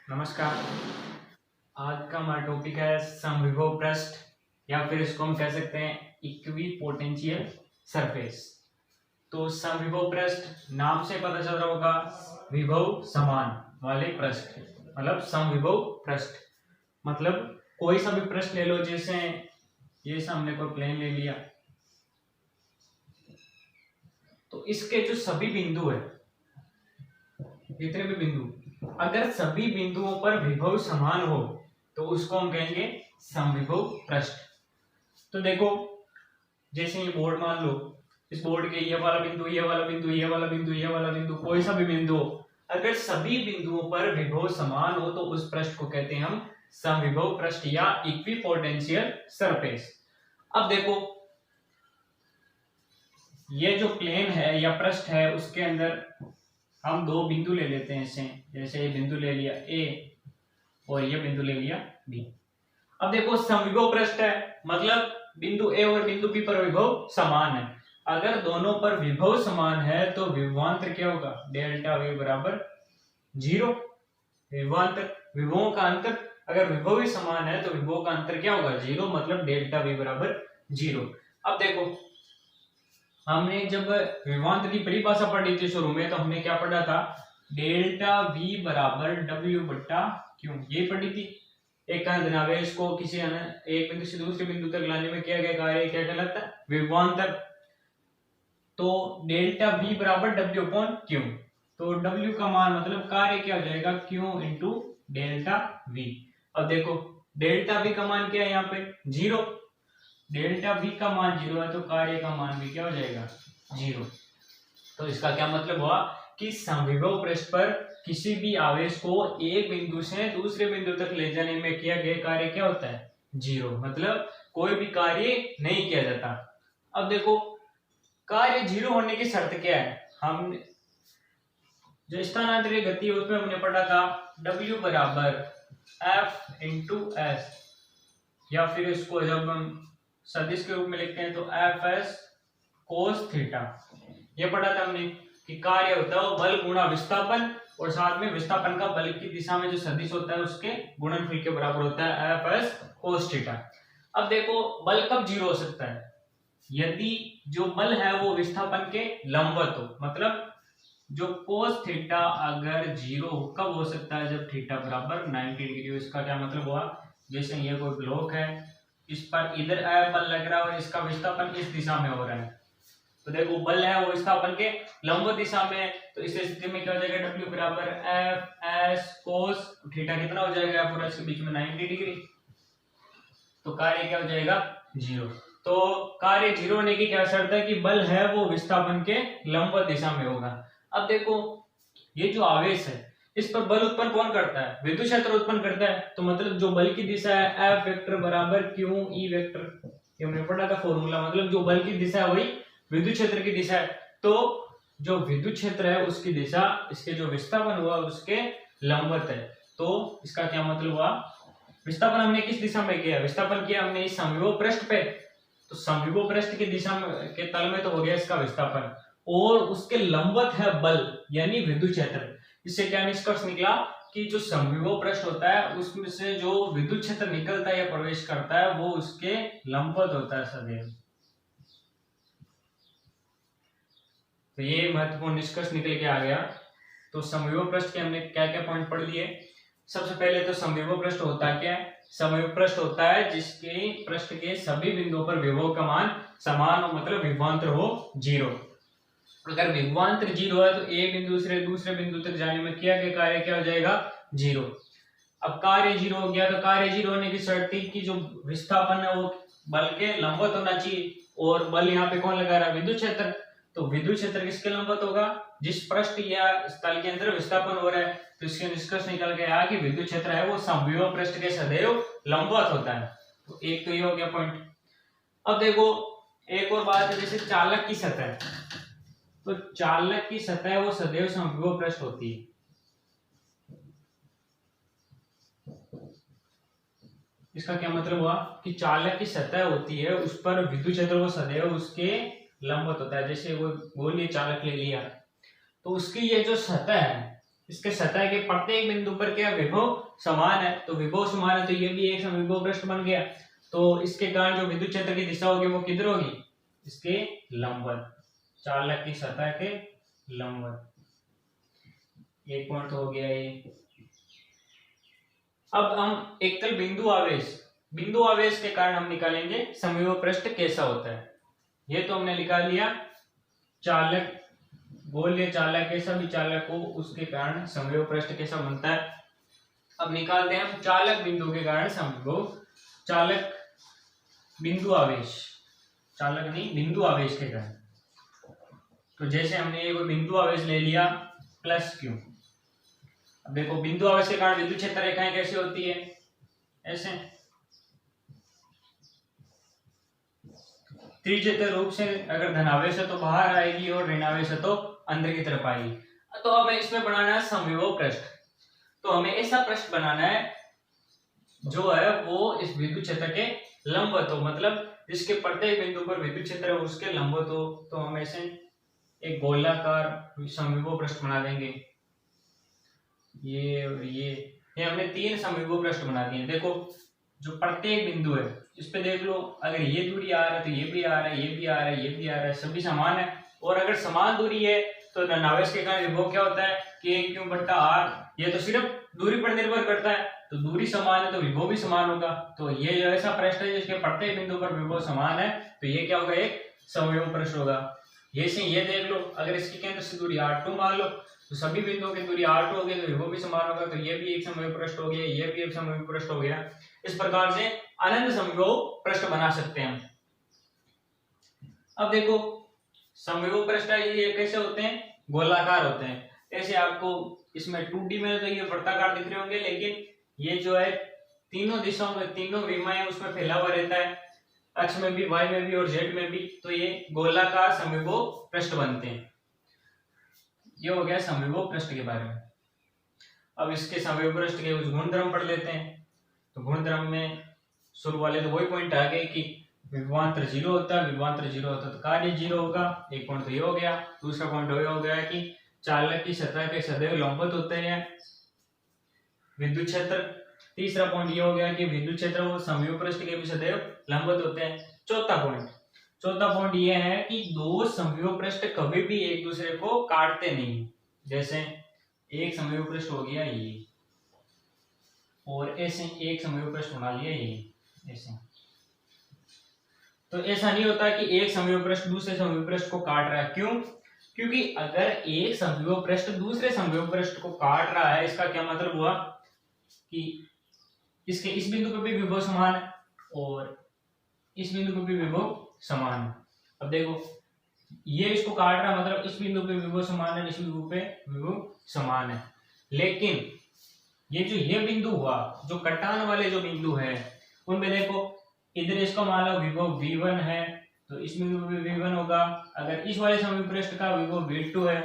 नमस्कार। आज का हमारा टॉपिक है समविभव पृष्ठ या फिर इसको हम कह सकते हैं इक्विपोटेंशियल सरफेस। तो समविभव पृष्ठ नाम से पता चल रहा होगा, विभव समान वाले पृष्ठ मतलब समविभव पृष्ठ। मतलब कोई सा भी पृष्ठ ले लो, जैसे ये सामने कोई प्लेन ले लिया, तो इसके जो सभी बिंदु है, जितने भी बिंदु, अगर सभी बिंदुओं पर विभव समान हो तो उसको हम कहेंगे समविभव पृष्ठ। तो देखो, जैसे ये बोर्ड मान लो, इस बोर्ड के ये वाला बिंदु, ये वाला बिंदु, ये वाला बिंदु, ये वाला बिंदु, कोई सा भी बिंदु हो, अगर सभी बिंदुओं पर विभव समान हो तो उस पृष्ठ को कहते हैं हम समविभव पृष्ठ या इक्विपोटेंशियल सरफेस। अब देखो, ये जो प्लेन है या पृष्ठ है, उसके अंदर हम दो बिंदु ले लेते हैं इसे, जैसे ये बिंदु ले लिया ए और ये बिंदु ले लिया बी। अब देखो, समविभव पृष्ठ है मतलब बिंदु ए और बिंदु बी पर विभव समान है। अगर दोनों पर विभव समान है तो विभवांतर क्या होगा? डेल्टा वी बराबर 0। विभवांतर, विभवों का अंतर, अगर विभव ही समान है तो विभवों का अंतर क्या होगा? 0, मतलब डेल्टा वी बराबर 0। अब देखो, हमने जब विभवांतर की परिभाषा पढ़ी थी शुरू में, तो हमने क्या पढ़ा था? डेल्टा वी बराबर डब्ल्यू बट्टा क्यू, ये पढ़ी थी। एक धनावेश को किसी एक बिंदु से दूसरे बिंदु तक लाने में किया गया कार्य क्या कहलाता है? विभवांतर। तो डेल्टा वी बराबर डब्ल्यू अपॉन क्यू, तो डब्ल्यू का मान मतलब कार्य क्या हो जाएगा? Q into delta we. अब देखो, डेल्टा वी का मान क्या है यहाँ पे? 0। डेल्टा वी का मान 0 है तो कार्य का मान भी क्या हो जाएगा? 0। तो इसका क्या मतलब हुआ कि समविभव पृष्ठ पर किसी भी आवेश को एक बिंदु से दूसरे बिंदु तक ले जाने में किया गया कार्य क्या होता है? 0, मतलब कोई भी कार्य नहीं किया जाता। अब देखो, कार्य 0 होने की शर्त क्या है? हम जो स्थानांतरित गति है उसमें हमने पढ़ा था W बराबर F इंटू एस, या फिर इसको जब हम सदिश के रूप में लिखते हैं तो एफ एस कोस थीटा। ये पढ़ा था हमने कि कार्य होता है वो बल गुणा विस्थापन, और साथ में विस्थापन का बल की दिशा में जो सदिश होता है उसके गुणनफल के बराबर होता है एफ एस कोस थीटा। अब देखो, बल कब 0 हो सकता है? यदि जो बल है वो विस्थापन के लंबवत हो, मतलब जो कोस थीटा अगर 0 कब हो सकता है? जब थीटा बराबर 90 डिग्री हो। इसका क्या मतलब हुआ? जैसे ये कोई ब्लॉक है, इस पर इधर बल लग रहा है और इसका विस्थापन इस दिशा में हो रहा है, तो देखो बल है वो विस्थापन के लंबवत दिशा में, तो इस स्थिति में क्या हो जाएगा? W बराबर एफ एस कोस थीटा, कितना हो जाएगा? एफ और एस के बीच में 90 डिग्री, तो कार्य क्या हो जाएगा? 0। तो कार्य 0 होने की क्या शर्त है? कि बल है वो विस्थापन के लंबवत दिशा में होगा। अब देखो, ये जो आवेश है इस पर बल उत्पन्न कौन करता है? विद्युत क्षेत्र उत्पन्न करता है। तो मतलब जो बल की दिशा है एफ वेक्टर बराबर क्यू ई वेक्टर, ये हमने पढ़ा था फॉर्मूला, मतलब जो बल की दिशा है वही विद्युत क्षेत्र की दिशा है। तो जो विद्युत क्षेत्र है उसकी दिशा इसके जो विस्थापन हुआ उसके लंबवत है। तो इसका क्या मतलब हुआ? विस्थापन हमने किस दिशा में किया? विस्थापन किया हमने इस समविभव पृष्ठ पे, तो समविभव पृष्ठ की दिशा में के तल में तो हो गया इसका विस्थापन, और उसके लंबवत है बल यानी विद्युत क्षेत्र। इससे क्या निष्कर्ष निकला कि जो समविभव पृष्ठ होता है उसमें से जो विद्युत क्षेत्र निकलता है या प्रवेश करता है वो उसके लंबवत होता है सदैव। तो ये महत्वपूर्ण निष्कर्ष निकल के आ गया। तो समविभव पृष्ठ के हमने क्या क्या पॉइंट पढ़ लिए। सबसे पहले तो समविभव पृष्ठ होता क्या है? समविभव पृष्ठ होता है जिसके पृष्ठ के सभी बिंदुओं पर विभव का मान समान हो, मतलब विभवांतर हो 0। अगर विभवांतर 0 है तो एक बिंदु से दूसरे बिंदु तक जाने में किया गया कार्य क्या हो जाएगा? 0। अब कार्य 0 हो गया तो कार्य 0 होने की शर्त थी कि जो विस्थापन है वो बल के लंबवत होना चाहिए, और बल यहाँ पे कौन लगा रहा है? विद्युत क्षेत्र। तो विद्युत क्षेत्र किसके लंबवत होगा? जिस पृष्ठ या स्थल के अंदर विस्थापन हो रहा है। तो इसके निष्कर्ष निकल के आया कि विद्युत क्षेत्र है वो समविभव पृष्ठ के सदैव लंबवत होता है। तो एक तो ये हो गया पॉइंट। अब देखो, एक और बात है, जैसे चालक की सतह, तो चालक की सतह वो सदैव समविभव पृष्ठ होती है। इसका क्या मतलब हुआ कि चालक की सतह होती है उस पर विद्युत क्षेत्र वो सदैव उसके लंबवत होता है। जैसे वो गोलीय चालक ले लिया तो उसकी ये जो सतह है इसके सतह के प्रत्येक बिंदु पर क्या विभव समान है, तो विभव समान है तो ये भी एक समविभव पृष्ठ बन गया। तो इसके कारण जो विद्युत क्षेत्र की दिशा होगी वो किधर होगी, इसके लंबवत, चालक की सतह के लंबवत। एक पॉइंट हो गया ये। अब हम एकल बिंदु आवेश के कारण हम निकालेंगे समविभव पृष्ठ कैसा होता है। ये तो हमने निकाल लिया, चालक गोलीय चालक कैसा भी चालक हो उसके कारण समविभव पृष्ठ कैसा बनता है। अब निकालते हैं हम चालक बिंदु के कारण समविभव, चालक बिंदु आवेश, चालक नहीं बिंदु आवेश के कारण। तो जैसे हमने ये कोई बिंदु आवेश ले लिया प्लस क्यू। अब देखो बिंदु आवेश के कारण विद्युत क्षेत्र रेखाएं कैसी होती है, ऐसे त्रिज्यीय रूप से, अगर धनावेश है तो बाहर आएगी और ऋणावेश है तो अंदर की तरफ आएगी। तो हमें इसमें बनाना है समविभव पृष्ठ। तो हमें ऐसा पृष्ठ बनाना है जो है वो इस विद्युत क्षेत्र के लंबवत हो, मतलब जिसके प्रत्येक बिंदु पर विद्युत क्षेत्र है उसके लंबवत हो। तो हम ऐसे एक गोलाकार समविभव पृष्ठ बना देंगे। ये हमने 3 समविभव पृष्ठ बना दिए। देखो जो प्रत्येक बिंदु है इस पे देख लो, अगर ये दूरी आ रहा है तो ये भी आ रहा है, ये भी आ रहा है, ये भी आ रहा है, सभी समान है। और अगर समान दूरी है तो धनावेश के कारण विभव क्या होता है k/r। ये तो सिर्फ दूरी पर निर्भर करता है, तो दूरी समान है तो विभव भी समान होगा। तो ये जो ऐसा पृष्ठ है जिसके प्रत्येक बिंदु पर विभव समान है तो ये क्या होगा, एक समविभव पृष्ठ होगा। ये देख लो, अगर इसके केंद्र से दूरी r2 मान लो तो सभी बिंदुओं की दूरी r2 हो गई तो विभव भी समान होगा। तो ये भी एक समविभव पृष्ठ हो गया, ये भी एक समविभव पृष्ठ हो गया। इस प्रकार से अनंत समविभव पृष्ठ बना सकते हैं। अब देखो समविभव पृष्ठ ये कैसे होते हैं, गोलाकार होते हैं। ऐसे आपको इसमें 2D में तो ये वृत्ताकार दिख रहे होंगे, लेकिन ये जो है तीनों दिशाओं में, तीनों विमाएं उसमें फैला हुआ रहता है, अक्ष में भी, वाई में भी और जेड में भी। तो ये गोलाकार समविभव पृष्ठ बनते हैं। ये हो गया समविभव पृष्ठ के बारे में। अब इसके समविभव पृष्ठ के कुछ गुणधर्म पढ़ लेते हैं। तो गुणधर्म में शुरू वाले तो वही पॉइंट आ गए कि विभवांतर 0 होता है, विभवांतर 0 होता है तो कार्य 0 होगा। एक पॉइंट तो ये हो गया। दूसरा पॉइंट ये हो गया कि चालक की सतह के सदैव लंबवत होते हैं विद्युत क्षेत्र। तीसरा पॉइंट ये हो गया कि विद्युत क्षेत्र वो समविभव पृष्ठ के भी सदैव लंबवत होते हैं। चौथा पॉइंट ये है कि दो समविभव पृष्ठ कभी भी एक दूसरे को काटते नहीं। जैसे एक समविभव पृष्ठ हो गया ये, और ऐसे एक समविभव पृष्ठ बना लिया ये ऐसे। तो ऐसा नहीं होता कि एक समविभव पृष्ठ दूसरे समविभव पृष्ठ को काट रहा है। क्यों? क्योंकि अगर एक समविभव पृष्ठ दूसरे समविभव पृष्ठ को काट रहा है, इसका क्या मतलब हुआ कि इसके इस बिंदु पे भी विभव समान है और इस बिंदु पे भी विभव समान है। अब देखो ये इसको काट रहा है, मतलब इस बिंदु पे विभव समान है, इस बिंदु पे विभव समान है। लेकिन ये बिंदु हुआ, जो कटान वाले जो बिंदु है उनमें देखो, इधर इसका मान लो विभव v1 है तो इस बिंदु पे v1 होगा। अगर इस वाले समविभव पृष्ठ का विभव v2 है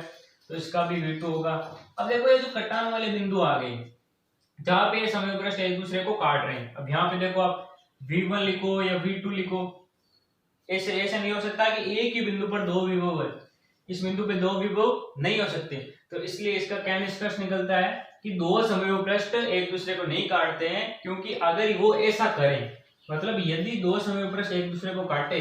तो इसका भी v2 होगा। अब देखो ये जो कटान वाले बिंदु आ गए जहां पे समविभव पृष्ठ एक दूसरे को काट रहे हैं। अब यहाँ पे देखो आप v1 लिखो या v2 लिखो, ऐसे नहीं हो सकता कि एक ही बिंदु पर दो विभव है, इस बिंदु पे दो विभव नहीं हो सकते। तो इसलिए इसका क्या निष्कर्ष निकलता है कि दो समविभव पृष्ठ एक दूसरे को नहीं काटते हैं। क्योंकि अगर वो ऐसा करें, मतलब यदि दो समविभव पृष्ठ एक दूसरे को काटे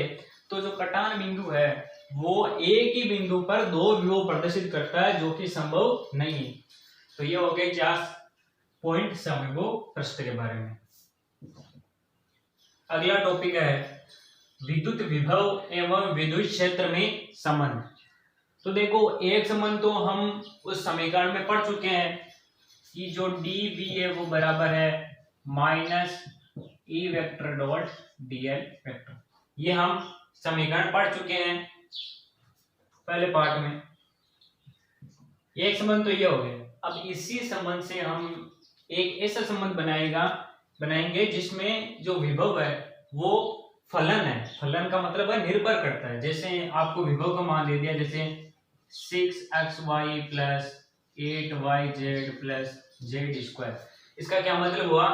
तो जो कटान बिंदु है वो एक ही बिंदु पर दो विभव प्रदर्शित करता है, जो कि संभव नहीं है। तो ये हो गए 4 पॉइंट समविभव पृष्ठ के बारे में। अगला टॉपिक है विद्युत विभव एवं विद्युत क्षेत्र में संबंध। तो देखो एक संबंध तो हम उस समीकरण में पढ़ चुके हैं कि जो dv है वो बराबर है minus E vector dot dl vector. ये हम समीकरण पढ़ चुके हैं पहले पार्ट में। एक संबंध तो ये हो गया। अब इसी संबंध से हम एक ऐसा संबंध बनाएंगे जिसमें जो विभव है वो फलन है। फलन का मतलब है निर्भर करता है। जैसे आपको विभव का मान दे दिया, जैसे 6xy plus 8yz plus z²। इसका क्या मतलब हुआ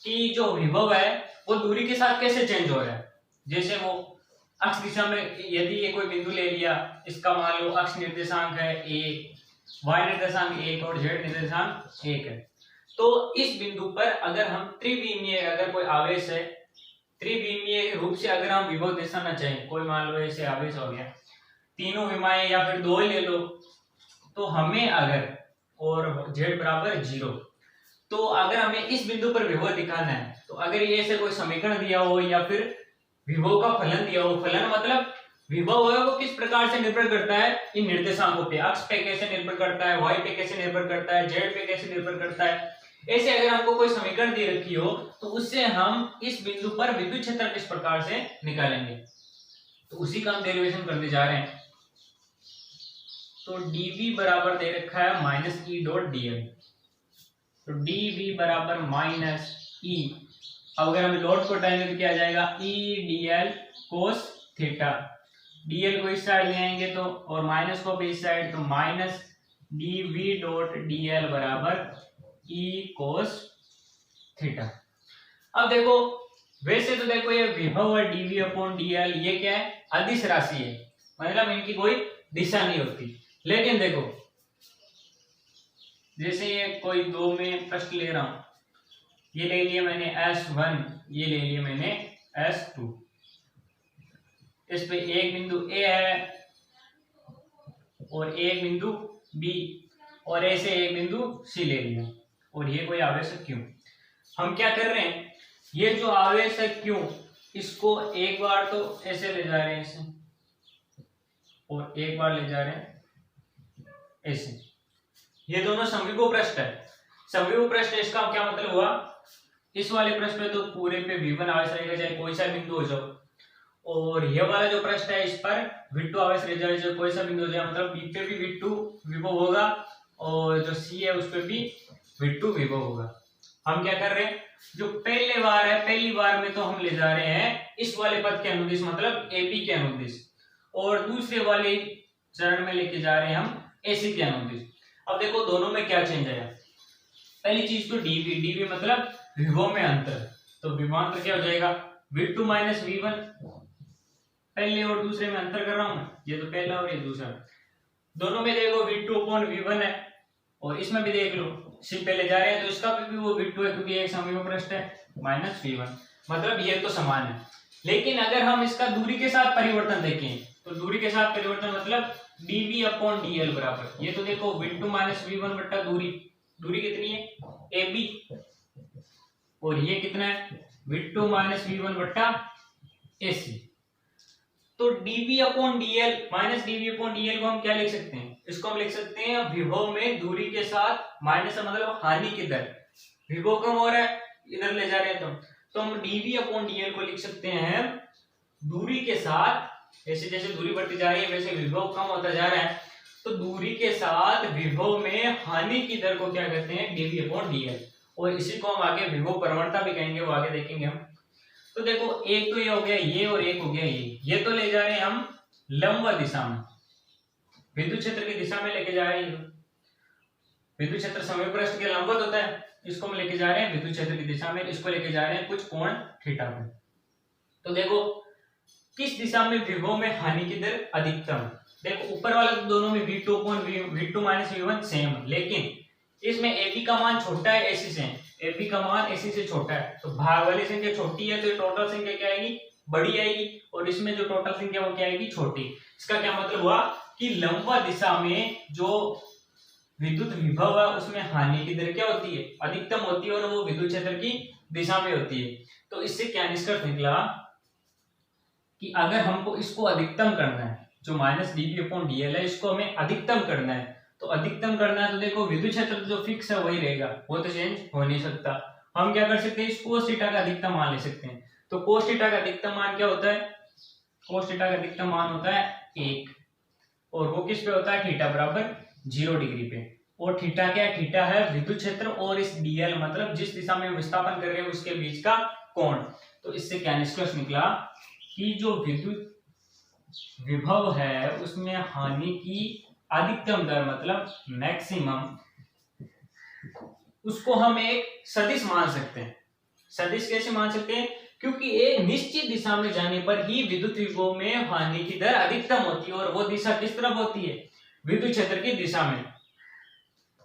कि जो विभव है वो दूरी के साथ कैसे चेंज हो रहा है। जैसे वो अक्ष दिशा में, यदि ये कोई बिंदु ले लिया, इसका मान लो अक्ष निर्देशांक है a, y निर्देशांक 1 और z निर्देशांक 1 है। तो इस बिंदु पर अगर हम त्रिविमीय अगर कोई आवेश है, त्रिविमीय रूप से अगर हम विभव दर्शाना चाहें, कोई मान लो ऐसे आवेश हो गया, तीनों विमाएं या फिर दो ही ले लो, तो हमें अगर और z बराबर 0, तो अगर हमें इस बिंदु पर विभव दिखाना है, तो अगर ये ऐसे कोई समीकरण दिया हो या फिर विभव का फलन दिया हो, फलन मतलब विभव है वो किस प्रकार से निर्भर करता है, इन निर्देशांकों पे, अक्ष पे कैसे निर्भर करता है, y पे कैसे निर्भर करता है, z पे कैसे निर्भर करता है, ऐसे अगर हमको कोई समीकरण दे रखी हो तो उससे हम इस बिंदु पर विद्युत क्षेत्र किस प्रकार से निकालेंगे, तो उसी का हम डेरिवेशन करने जा रहे हैं। तो dv बराबर दे रखा है माइनस ई डॉट dl, तो dv बराबर माइनस ई, अब अगर हम लॉट को टाइम में किया जाएगा e dl cos theta, dl को इस साइड ले आएंगे तो और माइनस को भी इस साइड, तो माइनस dv डॉट dl बराबर e cos थीटा। अब देखो वैसे तो देखो ये विभव है dv अपॉन dl, ये क्या है, अदिश राशि है, मतलब इनकी कोई दिशा नहीं होती। लेकिन देखो जैसे ये कोई दो में प्रश्न ले रहा हूं, ये ले लिया मैंने S1, ये ले लिया मैंने S2, इस पे एक बिंदु A है और एक बिंदु B और ऐसे एक बिंदु C ले लिया, और ये कोई आवेश है Q। हम क्या कर रहे हैं, ये जो आवेश है Q, इसको एक बार तो ऐसे ले जा रहे हैं ऐसे, और एक बार ले जा रहे हैं ऐसे, ये दोनों समविभव पृष्ठ है। समविभव पृष्ठ, इसका क्या मतलब हुआ, इस वाले पृष्ठ पे तो पूरे पे V1 आवेश रहेगा चाहे कोई सा बिंदु हो जाओ, और ये वाला जो पृष्ठ है इस पर V2 आवेश रह जाए चाहे कोई सा बिंदु हो जाए, मतलब B पे भी V2 विभव होगा और जो C है उस पे भी V2 विभव होगा। हम क्या कर रहे हैं, जो पहले बार है, पहली बार में तो हम ले जा रहे हैं इस वाले पद के अनुदिश, मतलब AB के अनुदिश, और दूसरे वाले चरण में लेके जा रहे हैं हम AC के अनुदिश। अब देखो दोनों में क्या चेंज आया, पहली चीज तो dv मतलब विभव में अंतर, तो विभवांतर क्या हो जाएगा v2 माइनस v1, पहले और दूसरे में अंतर कर रहा हूं, ये तो पहला और ये दूसरा, दोनों में देखो v2 अपॉन v1 है, और इसमें भी देख लो सिर्फ पहले जा रहे हैं तो इसका भी वो v2 है क्योंकि एक समविभव पृष्ठ है, माइनस v1, मतलब ये तो समान है। लेकिन अगर हम इसका दूरी के साथ परिवर्तन देखें, तो दूरी के साथ परिवर्तन मतलब dv अपॉन dl बराबर, ये तो देखो v2 माइनस v1 बट्टा दूरी, दूरी कितनी है AB, और ये कितना है v2 माइनस v1 बट्टा AC। तो dv upon dl minus dv upon dl को हम क्या लिख सकते हैं, इसको हम लिख सकते हैं विभव में दूरी के साथ माइनस मतलब हानि की दर, विभव कम हो रहा है इधर ले जा रहे हैं तो हम dv अपॉन dl को लिख सकते हैं दूरी के साथ, जैसे जैसे दूरी बढ़ती जा रही है वैसे विभव कम होता जा रहा है, तो दूरी के साथ विभव में हानि की दर को क्या कहते हैं dv अपॉन dl, और इसी को हम आगे विभव प्रवणता भी कहेंगे, वो आगे देखेंगे हम। तो देखो एक तो ये हो गया ये और एक हो गया ये तो ले जा रहे हैं हम लंब दिशा में, विद्युत क्षेत्र की दिशा में लेके जा रहे हैं, विद्युत क्षेत्र समविभव पृष्ठ के लंबवत होता है, इसको हम लेके जा रहे हैं विद्युत क्षेत्र की दिशा में, इसको लेके जा रहे हैं कुछ कोण थीटा पे। तो देखो किस दिशा में विभव में हानि की दर अधिकतम, देखो ऊपर वाले दोनों में v2 माइनस v1 सेम, लेकिन इसमें AB का मान छोटा है AC से, AB का मान AC से छोटा है, तो भाग वाली संख्या छोटी है तो ये टोटल संख्या क्या आएगी बड़ी आएगी, और इसमें जो टोटल संख्या वो क्या आएगी छोटी। इसका क्या मतलब हुआ कि लंबवत दिशा में जो विद्युत विभव है उसमें हानि की दर क्या होती है अधिकतम होती है, और वो विद्युत क्षेत्र की दिशा में होती है। तो इससे क्या निष्कर्ष निकला कि अगर हमको इसको अधिकतम करना है, जो माइनस dv अपॉन dl है इसको हमें अधिकतम करना है, तो अधिकतम करना है तो देखो विद्युत क्षेत्र जो फिक्स है वही रहेगा, वो तो चेंज हो नहीं सकता। हम क्या कर सकते हैं, इस cos थीटा का अधिकतम मान ले सकते हैं। तो cos थीटा का अधिकतम मान क्या होता है, cos थीटा का अधिकतम मान होता है 1, और वो किस पे होता है थीटा बराबर 0 डिग्री पे, और थीटा क्या है, थीटा है विद्युत क्षेत्र और इस dl मतलब जिस दिशा में विस्थापन कर रहे हैं उसके बीच का कोण। तो इससे क्या निष्कर्ष निकला कि जो विद्युत विभव है उसमें हानि की अधिकतम दर मतलब मैक्सिमम, उसको हम एक सदिश मान सकते हैं। सदिश कैसे मान सकते हैं, क्योंकि एक निश्चित दिशा में जाने पर ही विद्युत विभव में हानि की दर अधिकतम होती है, और वो दिशा किस तरफ होती है विद्युत क्षेत्र की दिशा में।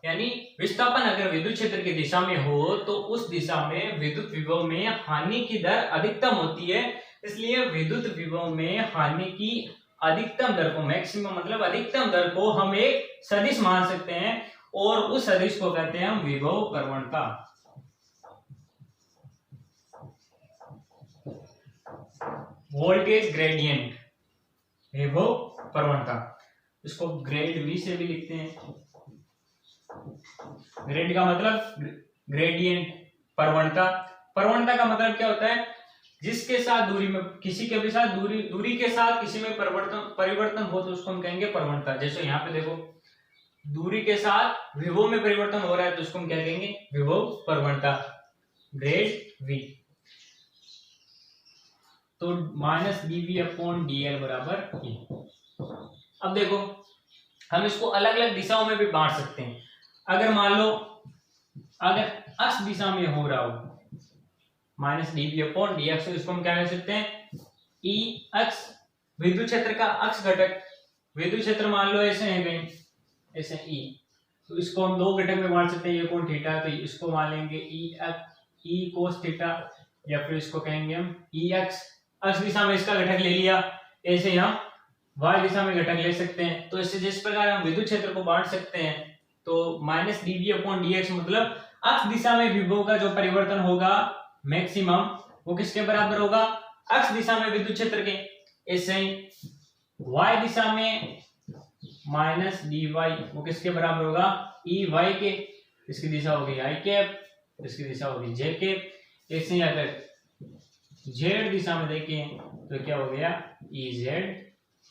यानी विस्थापन अगर विद्युत क्षेत्र की दिशा में हो तो उस दिशा में विद्युत विभव में हानि की दर अधिकतम होती है। इसलिए विद्युत विभव में हानि की अधिकतम दर को, मैक्सिमम मतलब अधिकतम दर को हम एक सदिश मान सकते हैं और उस सदिश को कहते हैं हम विभव प्रवणता। वोल्टेज ग्रेडियंट, विभव प्रवणता, इसको ग्रेड वी से भी लिखते हैं। ग्रेड का मतलब ग्रेडियंट, प्रवणता, प्रवणता का मतलब क्या होता है, जिसके साथ दूरी में, किसी के भी साथ दूरी के साथ किसी में परिवर्तन हो तो उसको हम कहेंगे प्रवणता। जैसे यहाँ पे देखो दूरी के साथ विभव में परिवर्तन हो रहा है तो उसको हम क्या कहेंगे, विभव प्रवणता, ग्रेड वी। तो -dV/dL बराबर E। अब देखो हम इसको अलग अलग दिशाओं में भी बांट सकते हैं। अगर मान लो अगर अक्ष दिशा में हो रहा हो -dV/dx, तो इसको हम क्या कह सकते हैं, E अक्ष, विद्युत क्षेत्र का अक्ष घटक, विद्युत क्षेत्र मान लो ऐसे है कहीं, ऐसे E, तो इसको हम दो घटक में बांट सकते हैं, ये कोण थीटा, तो इसको मान लेंगे E cos थीटा, या फिर इसको कहेंगे हम E अक्ष दिशा में इसका घटक ले लिया, ऐसे हम y दिशा में घटक ले सकते हैं। तो इससे जिस प्रकार हम विद्युत क्षेत्र को बांट सकते हैं, तो -dV/dx मतलब अक्ष दिशा में विभव का जो परिवर्तन होगा मैक्सिमम, वो किसके बराबर होगा, अक्ष दिशा में विद्युत क्षेत्र के। ऐसे ही y दिशा में -dy, वो किसके बराबर होगा, Ey के, इसकी दिशा होगी i कैप, इसकी दिशा होगी j कैप। ऐसे ही अगर z दिशा में देखें तो क्या हो गया, Ez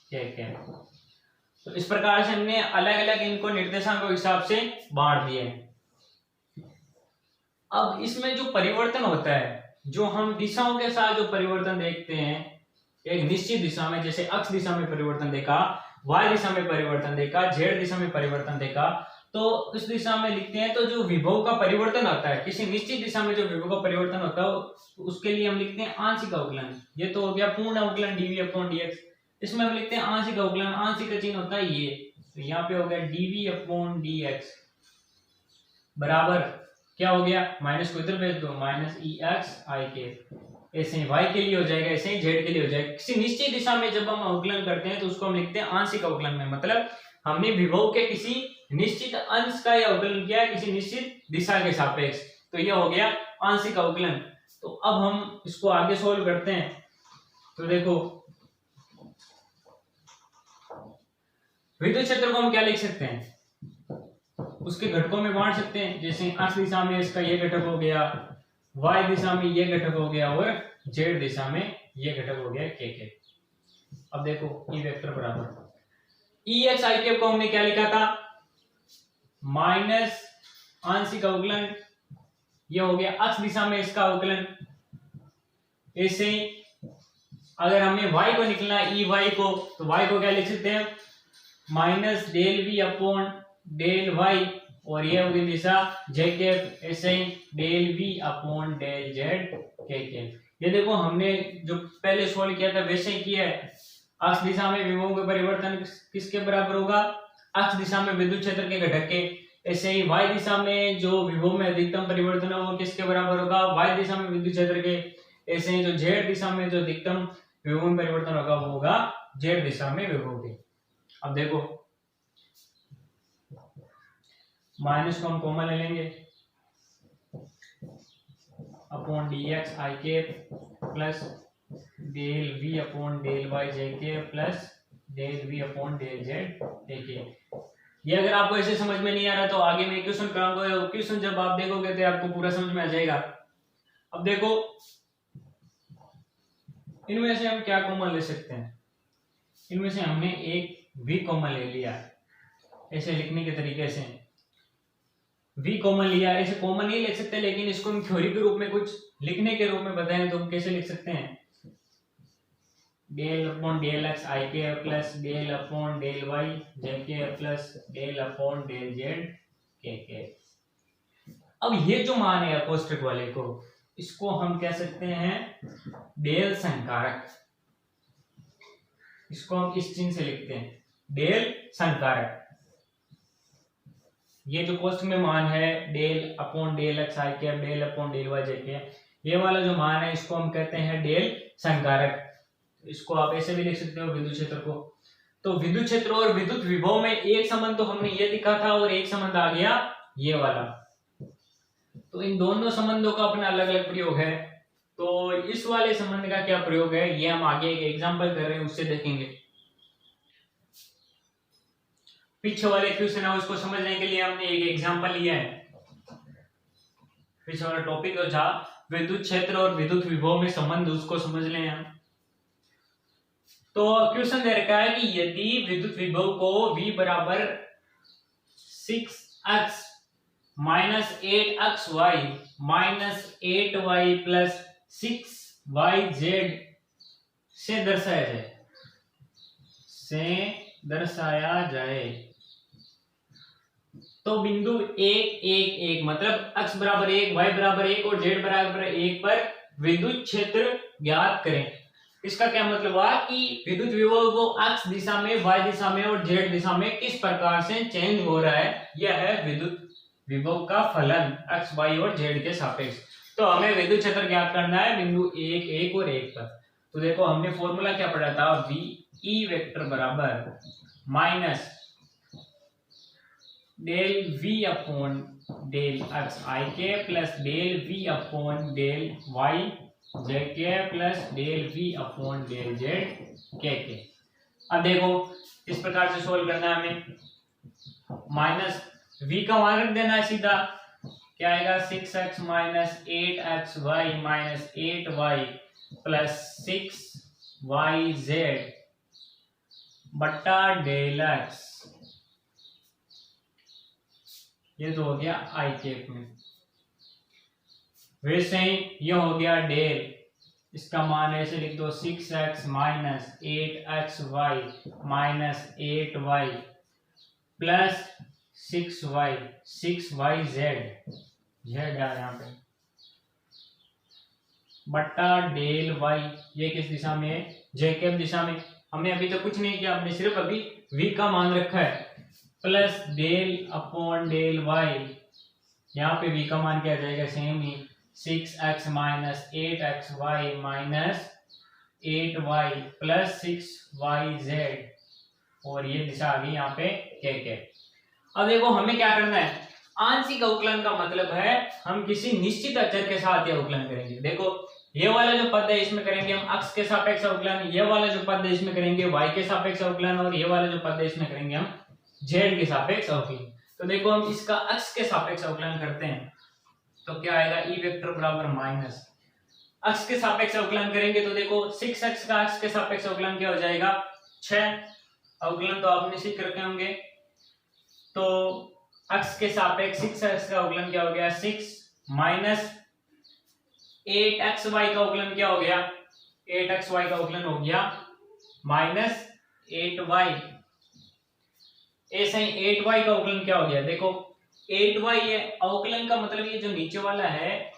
k कैप। तो इस प्रकार से हमने अलग अलग इनको निर्देशांकों के हिसाब से बांट दिए। अब इसमें जो परिवर्तन होता है, जो हम दिशाओं के साथ जो परिवर्तन देखते हैं, एक निश्चित दिशा में, जैसे अक्ष दिशा में परिवर्तन देखा, y दिशा में परिवर्तन देखा, z दिशा में परिवर्तन देखा, तो उस दिशा में लिखते हैं तो जो विभव का परिवर्तन होता है, किसी निश्चित दिशा में जो विभव का परिवर्तन होता है उसके लिए हम लिखते हैं आंशिक अवकलन। ये तो हो गया पूर्ण अवकलन dV/dx, इसमें हम लिखते हैं आंशिक अवकलन, आंशिक का चिन्ह होता है ये, तो यहाँ पे हो गया dV/dx बराबर क्या हो गया, माइनस को इधर भेज दो, -EXIK। ऐसे ही y के लिए हो जाएगा, ऐसे ही z के लिए हो जाएगा। किसी निश्चित दिशा में जब हम अवकलन करते हैं तो उसको हम लिखते हैं आंशिक अवकलन में, मतलब हमने विभव के किसी निश्चित अंश का यह अवकलन किया है किसी निश्चित दिशा के सापेक्ष, तो यह हो गया आंशिक अवकलन। तो अब हम इसको आगे सोल्व करते हैं। तो देखो विद्युत क्षेत्र को हम क्या लिख सकते हैं, उसके घटकों में बांट सकते हैं। जैसे अक्ष दिशा में इसका ये घटक हो गया, y दिशा में ये घटक हो गया, और z दिशा में ये घटक हो गया k के। अब देखो E वेक्टर बराबर EXIK को हमने क्या लिखा था, माइनस आंशिक अवकलन, ये हो गया अक्ष दिशा में इसका अवकलन। ऐसे ही अगर हमें y को निकलना है, EY को, तो y को क्या लिख सकते हैं, -del_v/del y, और ये होगी दिशा j कैप। ऐसे ही del_v/del z k कैप। ये देखो हमने जो पहले सोल्व किया था वैसे ही किया है। अक्ष दिशा में विभव का परिवर्तन किसके बराबर होगा, अक्ष दिशा में विद्युत क्षेत्र के घटक के। ऐसे ही y दिशा में जो विभव में अधिकतम परिवर्तन है वो किसके बराबर होगा, y दिशा में विद्युत क्षेत्र के। ऐसे ही जो z दिशा में जो अधिकतम विभव में परिवर्तन होगा वो होगा z दिशा में विभव के। अब देखो माइनस को हम कॉमन ले लेंगे, upon dx plus del_v/del y plus del_v/del z। ये अगर आपको ऐसे समझ में नहीं आ रहा तो आगे मैं क्वेश्चन कराऊंगा, क्वेश्चन जब आप देखोगे तो आपको पूरा समझ में आ जाएगा। अब देखो इनमें से हम क्या कॉमन ले सकते हैं, इनमें से हमने एक v कॉमन ले लिया, ऐसे लिखने के तरीके से v कॉमन लिया। ऐसे कॉमन नहीं ले सकते, लेकिन इसको हम थ्योरी के रूप में कुछ लिखने के रूप में बताएं तो हम कैसे लिख सकते हैं, del/dlx ik plus del/del y jk plus del/del z kk। अब ये जो मान है कोष्ठक वाले को, इसको हम कह सकते हैं डेल संकारक। इसको हम इस चिन्ह से लिखते हैं डेल संकारक। ये जो कोष्टक में मान है del upon del x i cap del upon del y j cap, ये वाला जो मान है इसको हम कहते हैं डेल संकारक। इसको आप ऐसे भी लिख सकते हो विद्युत क्षेत्र को। तो विद्युत क्षेत्र और विद्युत विभव में एक संबंध तो हमने ये दिखा था और एक संबंध आ गया ये वाला। तो इन दोनों संबंधों का अपना अलग अलग प्रयोग है। तो इस वाले संबंध का क्या प्रयोग है ये हम आगे एक एग्जांपल कर रहे हैं उससे देखेंगे। पीछे वाले क्वेश्चन है उसको समझने के लिए हमने एक एग्जांपल लिया है। पीछे वाला टॉपिक जो था विद्युत क्षेत्र और विद्युत विभव में संबंध, उसको समझ लें हम। तो क्वेश्चन दे रखा है कि यदि विद्युत विभव को V बराबर 6x minus 8xy minus 8y plus 6yz से दर्शाया जाए तो बिंदु 1 1 1 मतलब x बराबर 1 y बराबर 1 और z बराबर 1 पर विद्युत क्षेत्र ज्ञात करें। इसका क्या मतलब हुआ कि विद्युत विभव को x दिशा में, y दिशा में और z दिशा में किस प्रकार से चेंज हो रहा है, यह है विद्युत विभव का फलन x y और z के सापेक्ष। तो हमें विद्युत क्षेत्र ज्ञात करना है बिंदु 1 1 और 1 पर। तो देखो हमने फॉर्मूला क्या पढ़ा था, v e वेक्टर बराबर minus del v upon del x i के plus del v upon del y j के plus del v upon del z k के। अब देखो इस प्रकार से सोल्व करना है हमें। माइनस v का मान रख देना है सीधा, क्या आएगा 6x minus 8xy minus 8y plus 6yz बट्टा डेल x, ये तो हो गया आई कैप में। वैसे ही ये हो गया डेल, इसका मान ऐसे लिख दो 6x minus 8xy minus 8y plus 6yz यहाँ पे बट्टा डेल y, ये किस दिशा में है, j कैप दिशा में। हमने अभी तो कुछ नहीं किया, हमने सिर्फ अभी v का मान रखा है plus del upon del y, यहाँ पे v का मान क्या जाएगा सेम ही 6x minus 8xy minus 8y plus 6yz और ये दिशा आ गई यहाँ पे k। अब देखो हमें क्या करना है, आंशिक अवकलन का मतलब है हम किसी निश्चित अचर के साथ यह अवकलन करेंगे। देखो ये वाला जो पद है इसमें करेंगे हम x के सापेक्ष अवकलन, ये वाला जो पद है इसमें करेंगे y के सापेक्ष अवकलन और ये वाला जो पद है इसमें करेंगे हम z के सापेक्ष अवकलन। तो देखो हम इसका x के सापेक्ष अवकलन करते हैं तो क्या आएगा e वेक्टर बराबर माइनस x के सापेक्ष अवकलन करेंगे तो देखो 6x का x के सापेक्ष अवकलन क्या हो जाएगा 6, अवकलन तो आपने सीख रखे होंगे। तो x के सापेक्ष 6x का अवकलन क्या हो गया 6 माइनस 8xy का अवकलन क्या हो गया 8xy का अवकलन हो गया माइनस 8y। ऐसे ही 8y का अवकलन क्या हो गया, देखो 8y ये अवकलन का मतलब ये जो नीचे वाला है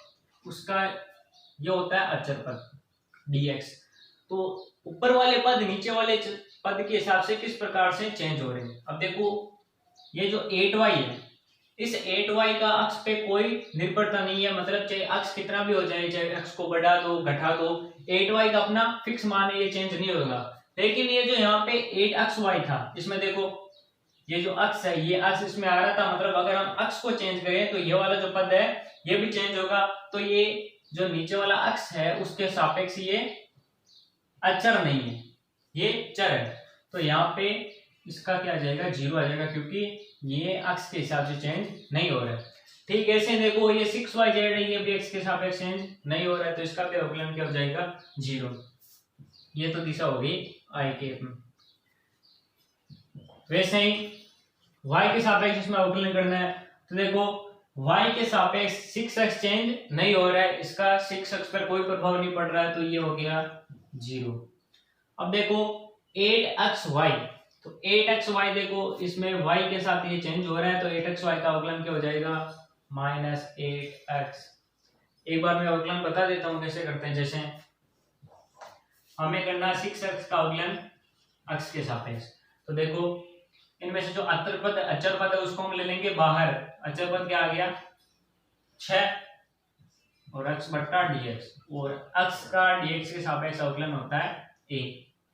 उसका ये होता है अचर पद dx। तो ऊपर वाले पद नीचे वाले पद के हिसाब से किस प्रकार से चेंज हो रहे हैं। अब देखो ये जो 8y है, इस 8y का अक्ष पे कोई निर्भरता नहीं है, मतलब चाहे अक्ष कितना भी हो जाए, चाहे अक्ष को बढ़ा दो घटा दो, 8y का अपना फिक्स मान है, ये चेंज नहीं होगा। लेकिन ये जो यहाँ पे 8xy था, इसमें देखो ये जो अक्ष है ये अक्ष इसमें आ रहा था, मतलब अगर हम अक्ष को चेंज करें तो ये वाला जो पद है ये भी चेंज होगा। तो ये जो नीचे वाला अक्ष है उसके सापेक्ष ये अचर नहीं है, ये चर है। तो यहाँ पे इसका क्या आ जाएगा 0 आ जाएगा, क्योंकि ये अक्ष के हिसाब से चेंज नहीं हो रहा है। ठीक ऐसे देखो ये 6yz है, ये भी x के सापेक्ष चेंज नहीं हो रहा है, तो इसका भी अवकलन क्या हो जाएगा 0। ये तो दिशा हो गई आई कैप में। वैसे ही y के सापेक्ष इसमें अवकलन करना है तो देखो y के सापेक्ष 6x चेंज नहीं हो रहा है, इसका 6x पर कोई प्रभाव नहीं पड़ रहा है, तो ये हो गया 0। अब देखो 8xy, तो 8xy देखो इसमें y के साथ ये चेंज हो रहा है, तो 8xy का अवकलन क्या हो जाएगा माइनस 8x। एक बार मैं अवकलन बता देता हूँ कैसे करते हैं। जैसे हमें करना 6x का अवकलन x के सापेक्ष, तो देखो इनमें से जो अचर पद है उसको हम ले लेंगे बाहर। अचर पद क्या आ गया 6 और x बट्टा dx, और x का dx के सापेक्ष अवकलन होता है a,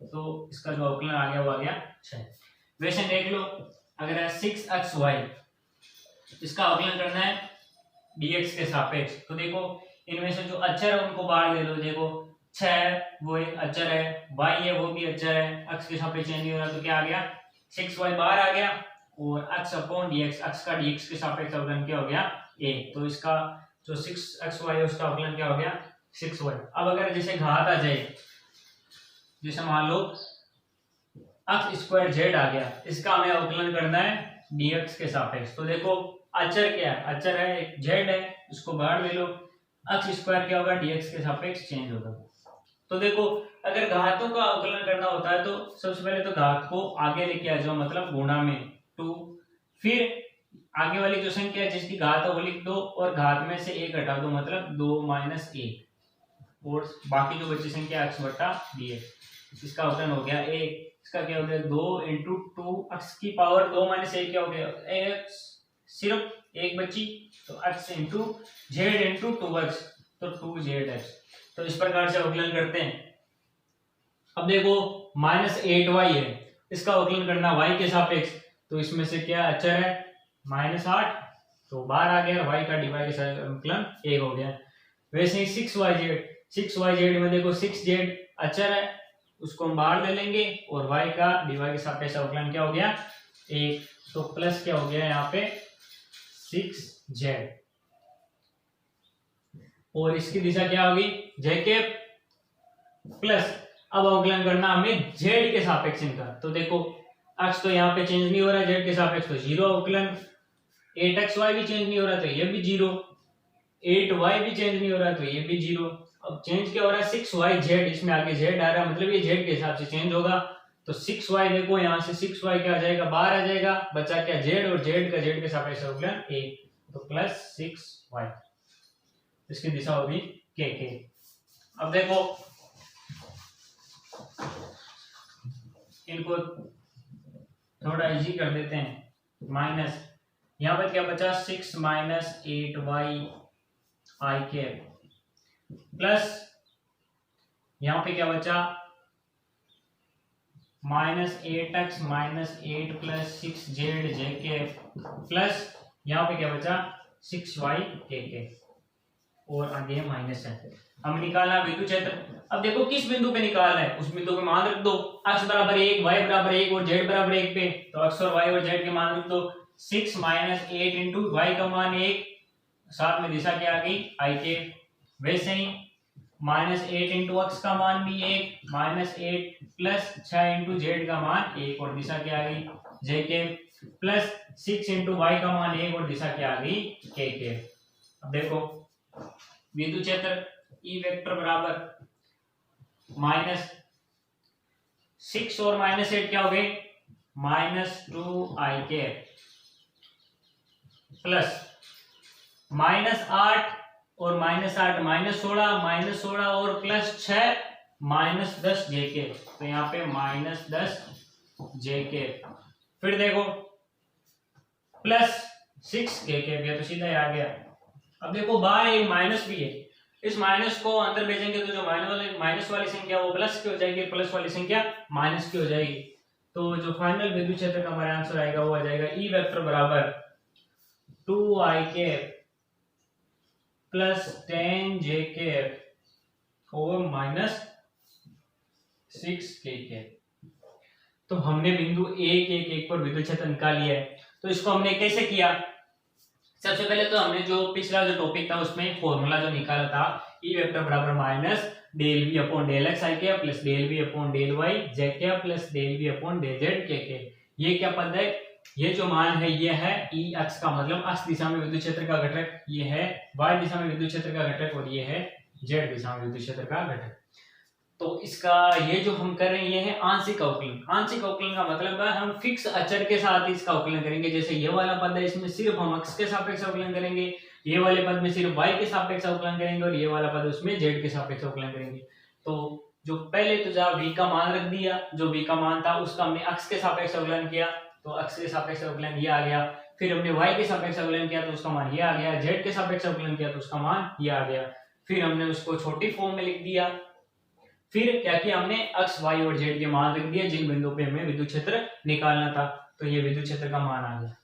तो इसका जो अवकलन आ गया वो आ गया 6। वैसे देख लो अगर है 6xy, इसका अवकलन करना है dx के सापेक्ष, तो देखो इनमें से जो अचर है उनको बाहर ले लो। देखो 6 वो एक अचर है, y है वो भी अचर है, x के सापेक्ष चेंज नहीं हो रहा, तो क्या आ गया 6y बाहर आ गया, और x अपॉन dx, x का dx के सापेक्ष अवकलन क्या हो गया a, तो इसका जो 6xy है उसका अवकलन क्या हो गया 6y। अब अगर जैसे घात आ जाए, जैसे मान लो x स्क्वायर z आ गया, इसका हमें अवकलन करना है dx के सापेक्ष, तो देखो अचर क्या है, अचर है एक z है, इसको बाहर ले लो, x स्क्वायर क्या होगा dx के सापेक्ष चेंज होगा। तो देखो अगर घातों का अवकलन करना होता है तो सबसे पहले तो घात को आगे लेके आ जाओ, मतलब गुणा में 2, फिर आगे वाली जो संख्या है जिसकी घात है वो लिख दो, और घात में से 1 हटा दो, मतलब 2 - 1, और बाकी जो बची संख्या x बटा dx, इसका अवकलन हो गया a। इसका क्या हो गया 2 × 2 x की पावर 2 - 1 क्या हो गया x, सिर्फ 1 बची, तो x × z × 2x, तो 2zx। तो इस प्रकार से अवकलन करते हैं। अब देखो -8y है, इसका अवकलन करना y के सापेक्ष, तो इसमें से क्या अचर है -8, तो बाहर आ गया, y का dy के साथ अवकलन 1 हो गया। वैसे ही 6yz में देखो 6z अचर है, उसको हम बाहर ले लेंगे, और y का dy के सापेक्ष अवकलन क्या हो गया 1, तो प्लस क्या हो गया यहाँ पे 6z, और इसकी दिशा क्या होगी j के प्लस। अब अवकलन करना हमें z के सापेक्ष इनका, तो देखो x तो यहाँ पे चेंज नहीं हो रहा है, z के सापेक्ष तो 0 अवकलन, 8xy भी चेंज नहीं हो रहा तो ये भी 0, 8y भी चेंज नहीं हो रहा तो ये भी 0। अब चेंज क्या हो रहा है 6yz, इसमें आगे z आ रहा है, मतलब ये z के हिसाब से चेंज होगा, तो 6y देखो यहाँ से 6y क्या आ जाएगा बाहर आ जाएगा, बचा क्या z, और z का z के सापेक्ष अवकलन 1, तो प्लस 6y, इसकी दिशा होगी k। अब देखो इनको थोड़ा इजी कर देते हैं, माइनस यहाँ पर क्या बचा 6 - 8y i के, प्लस यहाँ पे क्या बचा -8x - 8 + 6z j के, प्लस यहाँ पे क्या बचा 6y k, और आगे माइनस है। हम निकालना विद्युत क्षेत्र। अब देखो किस बिंदु पे निकालना है, उस बिंदु के मान रख दो, x = 1, y = 1 और z = 1 पे, तो x और y और z के मान रख दो। 6 - 8 × y का मान 1, साथ में दिशा क्या आ गई i के। वैसे ही -8 × x का मान भी 1, -8 + 6 × z का मान 1, और दिशा क्या आ गई j के, प्लस 6 × y का मान 1 और दिशा क्या आ गई k के। अब देखो विद्युत क्षेत्र E वेक्टर बराबर -6 और -8 क्या हो गए -2i के, प्लस -8 और -8 -16 और प्लस 6 -10 जे के, तो यहाँ पे -10 जे के। फिर देखो प्लस 6 के भी है, तो सीधा ही आ गया। अब देखो बाहर एक माइनस भी है, इस माइनस को अंदर भेजेंगे तो जो माइनस वाली संख्या वो प्लस की हो जाएगी, प्लस वाली संख्या माइनस की हो जाएगी। तो जो फाइनल विद्युत क्षेत्र का हमारा आंसर आएगा वो आ जाएगा E वेक्टर बराबर 2i के प्लस 10j के और -6k के। तो हमने बिंदु 1 पर विद्युत क्षेत्र निकाल लिया है। तो इसको हमने कैसे किया, सबसे पहले तो हमने जो पिछला जो टॉपिक था उसमें फॉर्मूला जो निकाला था E वेक्टर बराबर -∂v/∂x i के प्लस ∂v/∂y j के प्लस ∂v/∂z के। ये क्या पद है, ये जो मान है ये है E x का, मतलब x दिशा में विद्युत क्षेत्र का घटक, ये है y दिशा में विद्युत क्षेत्र का घटक, और ये है z दिशा में विद्युत क्षेत्र का घटक। तो इसका ये जो हम कर रहे हैं ये है आंशिक अवकलन। आंशिक अवकलन का मतलब है हम फिक्स अचर के साथ इसका अवकलन करेंगे। जैसे ये वाला पद है इसमें सिर्फ हम x के सापेक्ष अवकलन करेंगे, ये वाले पद में सिर्फ y के सापेक्ष अवकलन करेंगे, और ये वाला पद उसमें z के सापेक्ष अवकलन करेंगे। तो जो पहले तो जहाँ v का मान रख दिया, जो v का मान था उसका हमने x के सापेक्ष अवकलन किया, तो x के सापेक्ष अवकलन ये आ गया। फिर हमने y के सापेक्ष अवकलन किया तो उसका मान ये आ गया, z के सापेक्ष अवकलन किया तो उसका मान ये आ गया। फिर हमने उसको छोटी फॉर्म में लिख दिया। फिर क्या किया हमने, x y और z के मान लिख दिए जिन बिंदुओं पे हमें विद्युत क्षेत्र निकालना था। तो ये विद्युत क्षेत्र का मान आ गया।